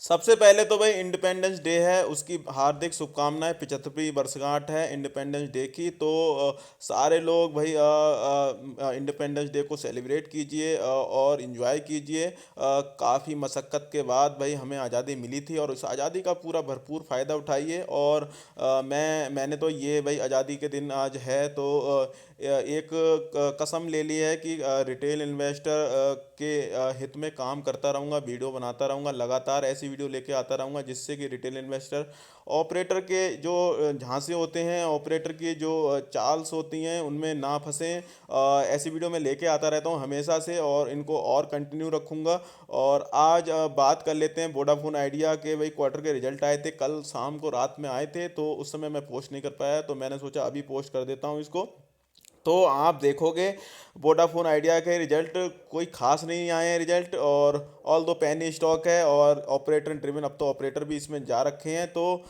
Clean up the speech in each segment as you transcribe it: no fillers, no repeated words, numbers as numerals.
सबसे पहले तो भाई इंडिपेंडेंस डे है, उसकी हार्दिक शुभकामनाएं। 75वीं वर्षगांठ है इंडिपेंडेंस डे की, तो सारे लोग भाई इंडिपेंडेंस डे को सेलिब्रेट कीजिए और इन्जॉय कीजिए। काफ़ी मशक्क़त के बाद भाई हमें आज़ादी मिली थी और उस आज़ादी का पूरा भरपूर फ़ायदा उठाइए। और मैंने तो ये भाई आज़ादी के दिन आज है तो एक कसम ले ली है कि रिटेल इन्वेस्टर के हित में काम करता रहूँगा, वीडियो बनाता रहूँगा, लगातार ऐसी वीडियो लेके आता रहूँगा जिससे कि रिटेल इन्वेस्टर ऑपरेटर के जो झांसे होते हैं, ऑपरेटर की जो चाल्स होती हैं उनमें ना फंसें। ऐसी वीडियो मैं लेके आता रहता हूँ हमेशा से और इनको और कंटिन्यू रखूँगा। और आज बात कर लेते हैं वोडाफोन आइडिया के। भाई क्वार्टर के रिजल्ट आए थे कल शाम को, रात में आए थे, तो उस समय मैं पोस्ट नहीं कर पाया, तो मैंने सोचा अभी पोस्ट कर देता हूँ इसको। तो आप देखोगे वोडाफोन आइडिया के रिजल्ट कोई खास नहीं आए हैं रिजल्ट, और ऑल दो पेनी स्टॉक है और ऑपरेटर ड्रिवन, अब तो ऑपरेटर भी इसमें जा रखे हैं। तो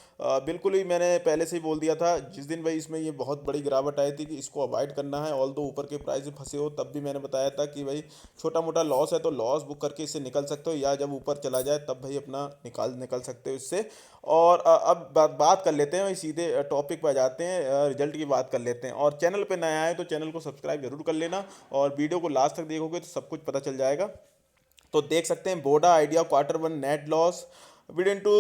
बिल्कुल ही मैंने पहले से ही बोल दिया था जिस दिन भाई इसमें ये बहुत बड़ी गिरावट आई थी कि इसको अवॉइड करना है। ऑल दो ऊपर के प्राइस में फंसे हो तब भी मैंने बताया था कि भाई छोटा मोटा लॉस है तो लॉस बुक करके इससे निकल सकते हो, या जब ऊपर चला जाए तब भाई अपना निकाल निकल सकते हो इससे। और अब बात कर लेते हैं भाई, सीधे टॉपिक पर जाते हैं, रिजल्ट की बात कर लेते हैं। और चैनल पे नया आए तो चैनल को सब्सक्राइब जरूर कर लेना, और वीडियो को लास्ट तक देखोगे तो सब कुछ पता चल जाएगा। तो देख सकते हैं Voda Idea quarter one net loss with into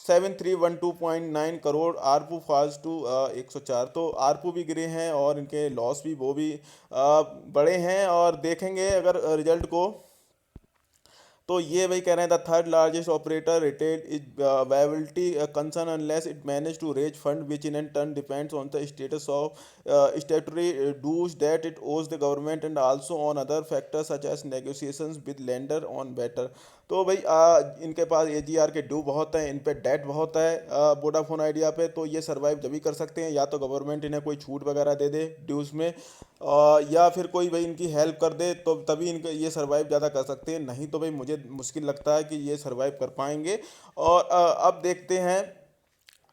7312.9 crore, ARPU फाज टू 104। तो आरपू भी गिरे हैं और इनके लॉस भी वो भी बड़े हैं। और देखेंगे अगर रिजल्ट को, तो ये वही कह रहे हैं the third largest operator retail is viability concern unless it manage to raise fund which in an turn depends on the status of statutory dues that it owes the government and also on other factors such as negotiations with lender on better. तो भाई इनके पास AGR के due बहुत है, इन पे date बहुत है Vodafone idea पे। तो ये सर्वाइव जब भी कर सकते हैं या तो गवर्नमेंट इन्हें कोई छूट वगैरह दे दे ड्यूज़ में, या फिर कोई भाई इनकी हेल्प कर दे, तो तभी इनका ये सर्वाइव ज़्यादा कर सकते हैं, नहीं तो भाई मुझे मुश्किल लगता है कि ये सर्वाइव कर पाएंगे। और अब देखते हैं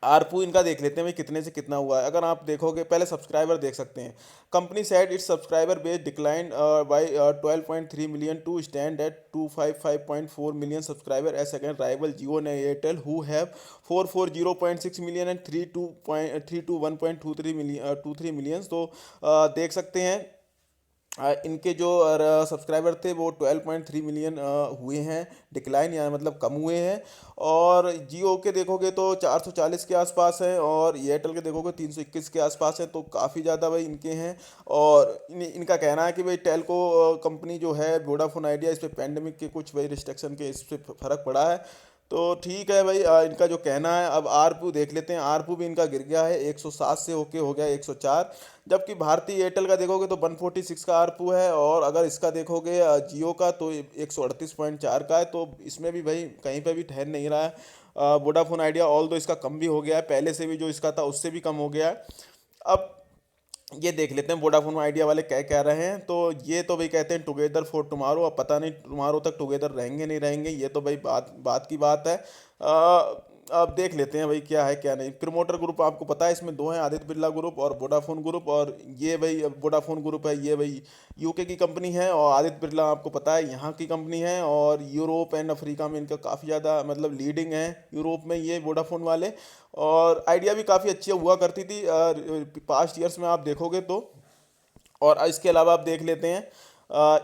आरपू इनका, देख लेते हैं भाई कितने से कितना हुआ है। अगर आप देखोगे पहले सब्सक्राइबर देख सकते हैं। Company said its subscriber base decline by 12.3 million to stand at 255.4 million subscriber as against rival Jio and Airtel who have 440.6 million and 321.23 million 23 million. तो देख सकते हैं इनके जो सब्सक्राइबर थे वो 12.3 मिलियन हुए हैं, डिक्लाइन या मतलब कम हुए हैं। और जियो के देखोगे तो 440 के आसपास है, और एयरटेल के देखोगे 321 के आसपास है, तो काफ़ी ज़्यादा भाई इनके हैं। और इनका कहना है कि भाई टेलको कंपनी जो है वोडाफोन आइडिया, इस पर पैंडमिक के कुछ भाई रिस्ट्रिक्शन के इस पर फ़र्क पड़ा है। तो ठीक है भाई, इनका जो कहना है। अब आरपू देख लेते हैं। आरपू भी इनका गिर गया है 107 से होके हो गया 104। जबकि भारतीय एयरटेल का देखोगे तो 146 का आरपू है, और अगर इसका देखोगे जियो का तो 138.4 का है। तो इसमें भी भाई कहीं पे भी ठहर नहीं रहा है वोडाफोन आइडिया, ऑल दो इसका कम भी हो गया है, पहले से भी जो इसका था उससे भी कम हो गया है। अब ये देख लेते हैं वोडाफोन आइडिया वाले क्या कह रहे हैं। तो ये तो भाई कहते हैं टुगेदर फॉर टुमारो, अब पता नहीं टुमारो तक टुगेदर रहेंगे नहीं रहेंगे, ये तो भाई बात बात की बात है। अब देख लेते हैं भाई क्या है क्या नहीं। प्रमोटर ग्रुप आपको पता है इसमें दो हैं, आदित्य बिरला ग्रुप और वोडाफोन ग्रुप। और ये भाई वोडाफोन ग्रुप है, ये भाई यूके की कंपनी है, और आदित्य बिरला आपको पता है यहाँ की कंपनी है। और यूरोप एंड अफ्रीका में इनका काफ़ी ज़्यादा मतलब लीडिंग है, यूरोप में ये वोडाफोन वाले। और आइडिया भी काफ़ी अच्छी हुआ करती थी पास्ट ईयर्स में आप देखोगे तो। और इसके अलावा आप देख लेते हैं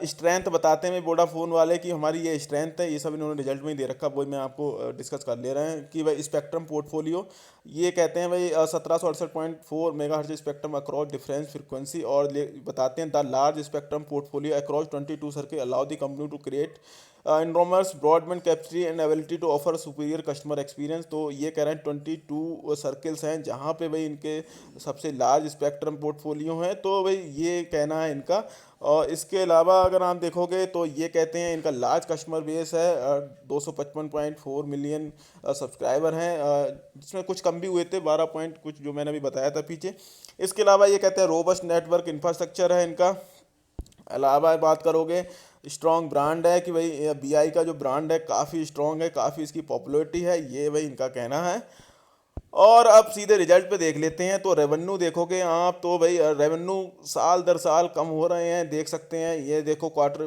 स्ट्रेंथ बताते हैं वोडाफोन वाले की हमारी ये स्ट्रेंथ है, ये सब इन्होंने रिजल्ट में ही दे रखा, वही मैं आपको डिस्कस कर ले रहे हैं कि भाई स्पेक्ट्रम पोर्टफोलियो। ये कहते हैं भाई 1768.4 mega hertz spectrum across difference frequency. और बताते हैं the large spectrum portfolio across 22 circle allow the company to create enormous broadband capacity and ability to offer superior customer experience। तो ये कह रहे हैं 22 सर्कल्स हैं जहाँ पे भाई इनके सबसे लार्ज स्पेक्ट्रम पोर्टफोलियो हैं। तो भाई ये कहना है इनका। और इसके अलावा अगर आप देखोगे तो ये कहते हैं इनका लार्ज कस्टमर बेस है, 255.4 मिलियन सब्सक्राइबर हैं, जिसमें कुछ कम भी हुए थे 12 पॉइंट कुछ जो मैंने अभी बताया था पीछे। इसके अलावा ये कहते हैं रोबस्ट नेटवर्क इंफ्रास्ट्रक्चर है इनका। अलावा बात करोगे स्ट्रॉन्ग ब्रांड है कि भाई बीआई का जो ब्रांड है काफ़ी स्ट्रॉन्ग है, काफ़ी इसकी पॉपुलैरिटी है, ये भाई इनका कहना है। और अब सीधे रिजल्ट पे देख लेते हैं। तो रेवेन्यू देखोगे आप तो भाई रेवेन्यू साल दर साल कम हो रहे हैं, देख सकते हैं। ये देखो क्वार्टर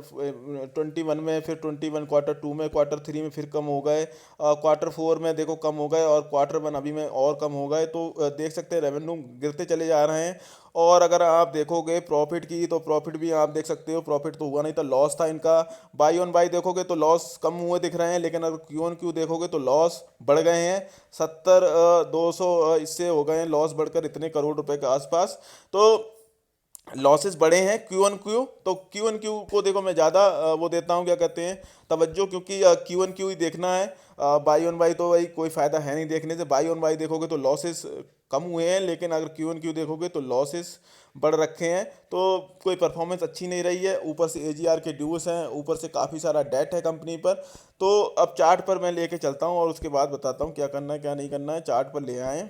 21 में, फिर 21 क्वार्टर टू में, क्वार्टर थ्री में फिर कम हो गए, क्वार्टर फोर में देखो कम हो गए, और क्वार्टर वन अभी में और कम हो गए। तो देख सकते हैं रेवेन्यू गिरते चले जा रहे हैं। और अगर आप देखोगे प्रॉफिट की, तो प्रॉफिट भी आप देख सकते हो, प्रॉफिट तो हुआ नहीं था, लॉस था इनका। बाई ऑन बाई देखोगे तो लॉस कम हुए दिख रहे हैं, लेकिन अगर क्यू ऑन क्यू देखोगे तो लॉस बढ़ गए हैं। 70 200 इससे हो गए हैं लॉस बढ़कर, इतने करोड़ रुपए के आसपास। तो लॉसेस बड़े हैं क्यू ऑन क्यू। तो क्यू ऑन क्यू को देखो मैं ज़्यादा वो देता हूँ, क्या कहते हैं, तवज्जो, क्योंकि क्यू ऑन क्यू ही देखना है। बाई ऑन बाई तो भाई कोई फ़ायदा है नहीं देखने से। बाई ऑन बाई देखोगे तो लॉसेस कम हुए हैं, लेकिन अगर क्यू ऑन क्यू देखोगे तो लॉसेस बढ़ रखे हैं। तो कोई परफॉर्मेंस अच्छी नहीं रही है, ऊपर से एजीआर के ड्यूज हैं, ऊपर से काफ़ी सारा डेट है कंपनी पर। तो अब चार्ट पर मैं लेके चलता हूँ और उसके बाद बताता हूँ क्या करना है क्या नहीं करना है। चार्ट पर ले आए,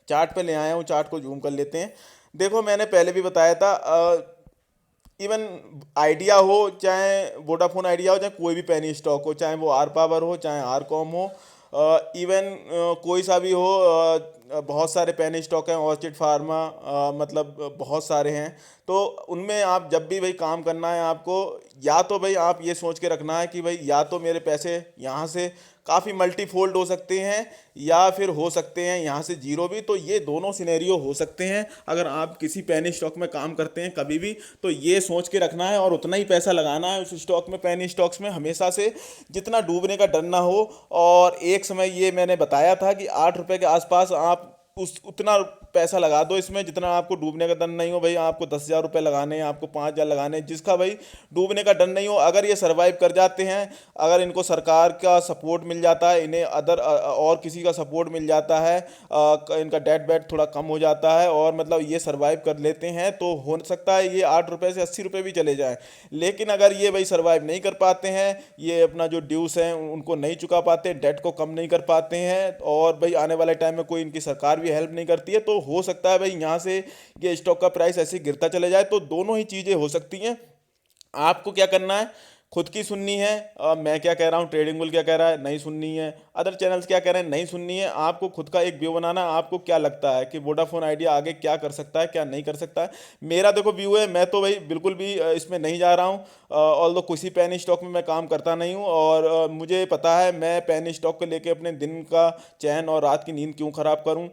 चार्ट पे ले आया हूँ, चार्ट को जूम कर लेते हैं। देखो मैंने पहले भी बताया था, इवन आइडिया हो, चाहे वोडाफोन आइडिया हो, चाहे कोई भी पेनी स्टॉक हो, चाहे वो आर पावर हो, चाहे आर कॉम हो, इवन कोई सा भी हो, बहुत सारे पेनी स्टॉक हैं, ऑर्चिड फार्मा, मतलब बहुत सारे हैं। तो उनमें आप जब भी भाई काम करना है आपको, या तो भाई आप ये सोच के रखना है कि भाई या तो मेरे पैसे यहाँ से काफ़ी मल्टीफोल्ड हो सकते हैं, या फिर हो सकते हैं यहाँ से जीरो भी। तो ये दोनों सिनेरियो हो सकते हैं अगर आप किसी पेनी स्टॉक में काम करते हैं कभी भी। तो ये सोच के रखना है और उतना ही पैसा लगाना है उस स्टॉक में, पेनी स्टॉक्स में हमेशा से, जितना डूबने का डर ना हो। और एक समय ये मैंने बताया था कि 8 रुपए के आसपास आप उस उतना पैसा लगा दो इसमें जितना आपको डूबने का डर नहीं हो। भाई आपको 10,000 रुपये लगाने हैं, आपको 5,000 लगाने हैं, जिसका भाई डूबने का डर नहीं हो। अगर ये सरवाइव कर जाते हैं, अगर इनको सरकार का सपोर्ट मिल जाता है, इन्हें अदर और किसी का सपोर्ट मिल जाता है, इनका डेट वेट थोड़ा कम हो जाता है, और मतलब ये सरवाइव कर लेते हैं, तो हो सकता है ये 8 रुपये से 80 रुपये भी चले जाएं। लेकिन अगर ये भाई सरवाइव नहीं कर पाते हैं, ये अपना जो ड्यूस हैं उनको नहीं चुका पाते, डेट को कम नहीं कर पाते हैं, और भाई आने वाले टाइम में कोई इनकी सरकार भी हेल्प नहीं करती है, तो हो सकता है भाई यहाँ से ये स्टॉक का प्राइस ऐसे गिरता चले जाए। तो दोनों ही चीज़ें हो सकती हैं। आपको क्या करना है, खुद की सुननी है। मैं क्या कह रहा हूँ, ट्रेडिंग बुल क्या कह रहा है, नहीं सुननी है। अदर चैनल्स क्या कह रहे हैं, नहीं सुननी है। आपको खुद का एक व्यू बनाना है। आपको क्या लगता है कि वोडाफोन आइडिया आगे क्या कर सकता है, क्या नहीं कर सकता है। मेरा देखो व्यू है, मैं तो भाई बिल्कुल भी इसमें नहीं जा रहा हूँ। ऑल दो किसी पेनी स्टॉक में मैं काम करता नहीं हूँ, और मुझे पता है मैं पेनी स्टॉक को लेके अपने दिन का चैन और रात की नींद क्यों ख़राब करूँ।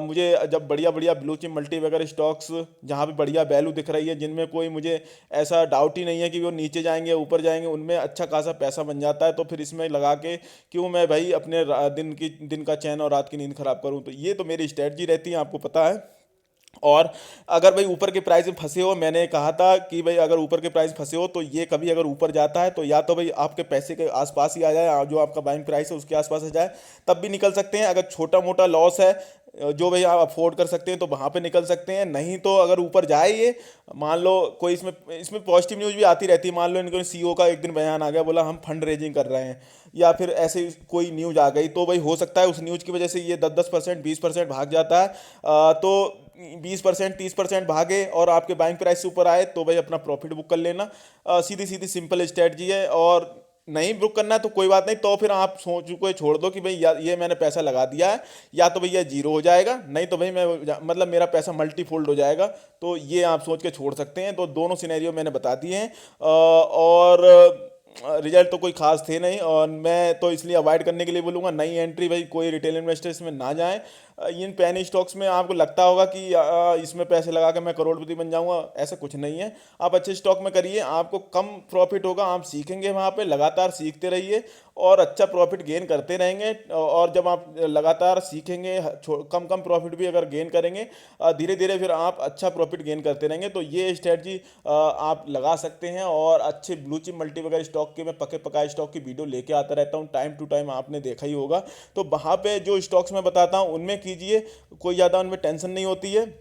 मुझे जब बढ़िया बढ़िया ब्लू चिप मल्टी वगैरह स्टॉक्स जहाँ पे बढ़िया वैल्यू दिख रही है, जिनमें कोई मुझे ऐसा डाउट ही नहीं है कि वो नीचे जाएंगे ऊपर जाएंगे, उनमें अच्छा खासा पैसा बन जाता है, तो फिर इसमें लगा के क्यों मैं भाई अपने दिन का चैन और रात की नींद खराब करूं। तो ये तो मेरी स्ट्रेटजी रहती है, आपको पता है। और अगर भाई ऊपर के प्राइस में फंसे हो, मैंने कहा था कि भाई अगर ऊपर के प्राइस फंसे हो, तो ये कभी अगर ऊपर जाता है तो या तो भाई आपके पैसे के आसपास ही आ जाए, जो आपका बाइंग प्राइस है उसके आसपास आ जाए, तब भी निकल सकते हैं। अगर छोटा मोटा लॉस है जो भाई आप अफोर्ड कर सकते हैं, तो वहाँ पे निकल सकते हैं। नहीं तो अगर ऊपर जाए ये, मान लो कोई इसमें इसमें पॉजिटिव न्यूज़ भी आती रहती है। मान लो इनके सीईओ का एक दिन बयान आ गया, बोला हम फंड रेजिंग कर रहे हैं, या फिर ऐसे कोई न्यूज़ आ गई, तो भाई हो सकता है उस न्यूज़ की वजह से ये 10-10% 20% भाग जाता है। तो 20% 30% भागे और आपके बाइंग प्राइस से ऊपर आए, तो भाई अपना प्रॉफिट बुक कर लेना। सीधी सीधी सिंपल स्ट्रेटजी है। और नहीं बुक करना है तो कोई बात नहीं, तो फिर आप सोच को छोड़ दो कि भाई ये मैंने पैसा लगा दिया है, या तो भैया जीरो हो जाएगा, नहीं तो भाई मैं मतलब मेरा पैसा मल्टीफोल्ड हो जाएगा। तो ये आप सोच के छोड़ सकते हैं। तो दोनों सिनेरियो मैंने बता दिए हैं। और रिजल्ट तो कोई खास थे नहीं, और मैं तो इसलिए अवॉइड करने के लिए बोलूँगा, नई एंट्री भाई कोई रिटेल इन्वेस्टर इसमें ना जाए। इन पेनी स्टॉक्स में आपको लगता होगा कि इसमें पैसे लगा के मैं करोड़पति बन जाऊंगा, ऐसा कुछ नहीं है। आप अच्छे स्टॉक में करिए, आपको कम प्रॉफिट होगा, आप सीखेंगे वहाँ पे, लगातार सीखते रहिए और अच्छा प्रॉफिट गेन करते रहेंगे। और जब आप लगातार सीखेंगे, कम कम प्रॉफिट भी अगर गेन करेंगे, धीरे धीरे फिर आप अच्छा प्रॉफिट गेन करते रहेंगे। तो ये स्ट्रेटजी आप लगा सकते हैं। और अच्छे ब्लू चिप मल्टी वगैरह स्टॉक के मैं पके पकाए स्टॉक की वीडियो लेके आता रहता हूँ टाइम टू टाइम, आपने देखा ही होगा। तो वहाँ पे जो स्टॉक्स मैं बताता हूँ उनमें कीजिए, कोई ज़्यादा उनमें टेंशन नहीं होती है।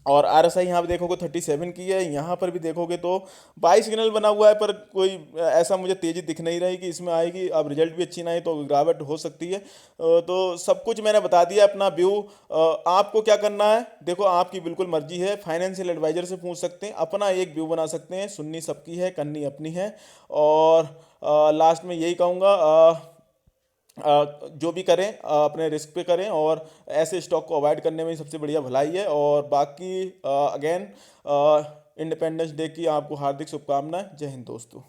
और आर एस आई यहाँ पे देखोगे 37 की है, यहाँ पर भी देखोगे तो 22 सिग्नल बना हुआ है, पर कोई ऐसा मुझे तेज़ी दिख नहीं रही कि इसमें आएगी। अब रिजल्ट भी अच्छी ना आई तो गिरावट हो सकती है। तो सब कुछ मैंने बता दिया, अपना व्यू। आपको क्या करना है, देखो आपकी बिल्कुल मर्जी है, फाइनेंशियल एडवाइजर से पूछ सकते हैं, अपना एक व्यू बना सकते हैं। सुननी सबकी है, करनी अपनी है। और लास्ट में यही कहूँगा, जो भी करें अपने रिस्क पे करें, और ऐसे स्टॉक को अवॉइड करने में ही सबसे बढ़िया भलाई है। और बाकी अगेन इंडिपेंडेंस डे की आपको हार्दिक शुभकामनाएं। जय हिंद दोस्तों।